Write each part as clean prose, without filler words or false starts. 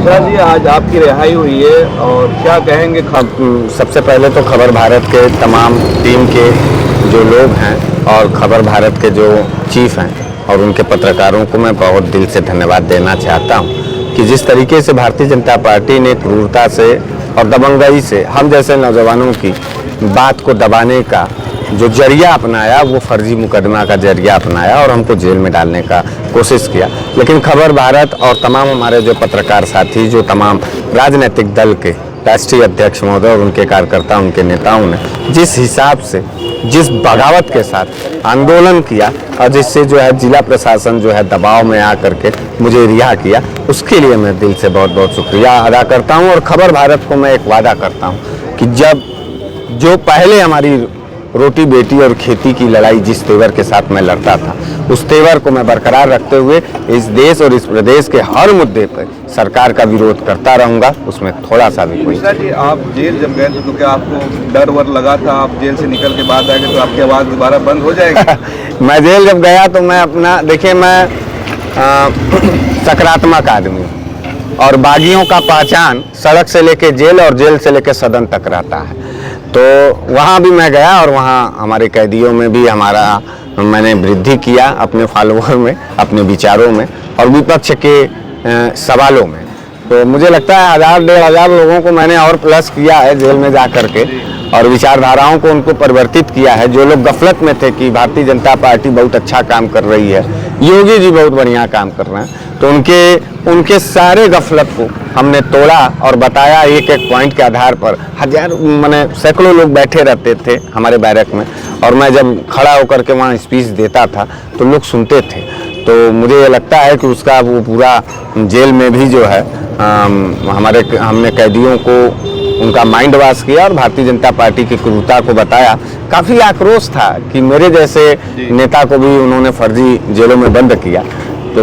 मिश्रा जी, आज आपकी रिहाई हुई है और क्या कहेंगे? सबसे पहले तो खबर भारत के तमाम टीम के जो लोग हैं और खबर भारत के जो चीफ हैं और उनके पत्रकारों को मैं बहुत दिल से धन्यवाद देना चाहता हूं कि जिस तरीके से भारतीय जनता पार्टी ने क्रूरता से और दबंगई से हम जैसे नौजवानों की बात को दबाने का जो जरिया अपनाया, वो फर्जी मुकदमा का जरिया अपनाया और हमको जेल में डालने का कोशिश किया। लेकिन खबर भारत और तमाम हमारे जो पत्रकार साथी, जो तमाम राजनीतिक दल के राष्ट्रीय अध्यक्ष महोदय और उनके कार्यकर्ता, उनके नेताओं ने जिस हिसाब से, जिस बगावत के साथ आंदोलन किया और जिससे जो है जिला प्रशासन जो है दबाव में आकर के मुझे रिहा किया, उसके लिए मैं दिल से बहुत बहुत शुक्रिया अदा करता हूं। और खबर भारत को मैं एक वादा करता हूं कि जब जो पहले हमारी रोटी बेटी और खेती की लड़ाई जिस तेवर के साथ मैं लड़ता था, उस तेवर को मैं बरकरार रखते हुए इस देश और इस प्रदेश के हर मुद्दे पर सरकार का विरोध करता रहूंगा। उसमें थोड़ा सा भी कोई। मिश्रा जी, आप जेल जब गए थे तो क्या आपको डर वर लगा था? आप जेल से निकल के बाद आए तो आपकी आवाज़ दोबारा बंद हो जाएगी? मैं जेल जब गया तो मैं अपना, देखिए मैं सकारात्मक आदमी हूँ और बागियों का पहचान सड़क से लेके जेल और जेल से लेके सदन तक रहता है। तो वहाँ भी मैं गया और वहाँ हमारे कैदियों में भी मैंने वृद्धि किया, अपने फॉलोअर में, अपने विचारों में और विपक्ष के सवालों में। तो मुझे लगता है 1000-1500 लोगों को मैंने और प्लस किया है जेल में जा कर के और विचारधाराओं को उनको परिवर्तित किया है। जो लोग गफलत में थे कि भारतीय जनता पार्टी बहुत अच्छा काम कर रही है, योगी जी बहुत बढ़िया काम कर रहे हैं, तो उनके सारे गफलत को हमने तोड़ा और बताया एक एक पॉइंट के आधार पर। सैकड़ों लोग बैठे रहते थे हमारे बैरक में और मैं जब खड़ा होकर के वहाँ स्पीच देता था तो लोग सुनते थे। तो मुझे ये लगता है कि उसका वो पूरा जेल में भी जो है हमने कैदियों को उनका माइंड वॉश किया और भारतीय जनता पार्टी की क्रूरता को बताया। काफ़ी आक्रोश था कि मेरे जैसे नेता को भी उन्होंने फर्जी जेलों में बंद किया। तो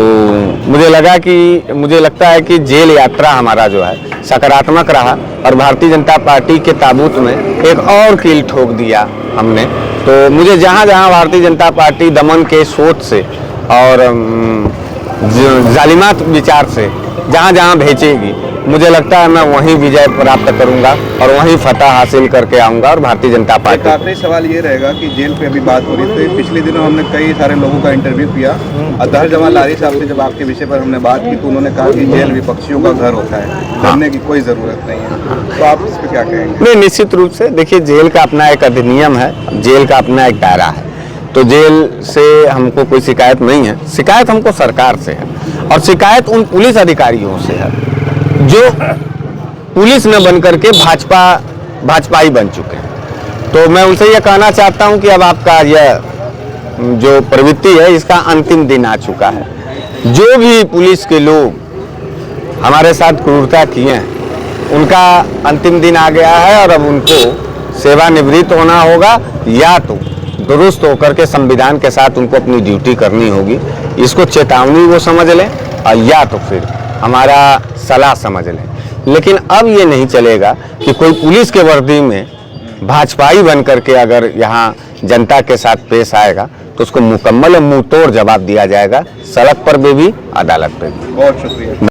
मुझे लगता है कि जेल यात्रा हमारा जो है सकारात्मक रहा और भारतीय जनता पार्टी के ताबूत में एक और कील ठोक दिया हमने। तो मुझे जहाँ जहाँ भारतीय जनता पार्टी दमन के सोच से और जालिमात विचार से जहाँ जहाँ भेजेगी, मुझे लगता है मैं वहीं विजय प्राप्त करूंगा और वहीं फतह हासिल करके आऊंगा और भारतीय जनता पार्टी। आखिरी सवाल ये रहेगा कि जेल पे अभी बात हो रही थी, पिछले दिनों हमने कई सारे लोगों का इंटरव्यू किया। अतहर जमाल लारी साहब से जब आपके विषय पर हमने बात की तो उन्होंने कहा कि जेल विपक्षियों का घर होता है, डरने की कोई ज़रूरत नहीं है। तो आप इस पर क्या कहेंगे? नहीं, निश्चित रूप से देखिए, जेल का अपना एक अधिनियम है, जेल का अपना एक दायरा है। तो जेल से हमको कोई शिकायत नहीं है, शिकायत हमको सरकार से है और शिकायत उन पुलिस अधिकारियों से है जो पुलिस में बनकर के भाजपाई बन चुके हैं। तो मैं उनसे यह कहना चाहता हूं कि अब आपका यह जो प्रवृत्ति है इसका अंतिम दिन आ चुका है। जो भी पुलिस के लोग हमारे साथ क्रूरता किए हैं उनका अंतिम दिन आ गया है और अब उनको सेवानिवृत्त होना होगा या तो दुरुस्त होकर के संविधान के साथ उनको अपनी ड्यूटी करनी होगी। इसको चेतावनी वो समझ लें और या तो फिर हमारा सलाह समझ लें। लेकिन अब ये नहीं चलेगा कि कोई पुलिस के वर्दी में भाजपाई बन करके अगर यहाँ जनता के साथ पेश आएगा तो उसको मुकम्मल मुंह तोड़ जवाब दिया जाएगा, सड़क पर भी अदालत पे भी। बहुत शुक्रिया।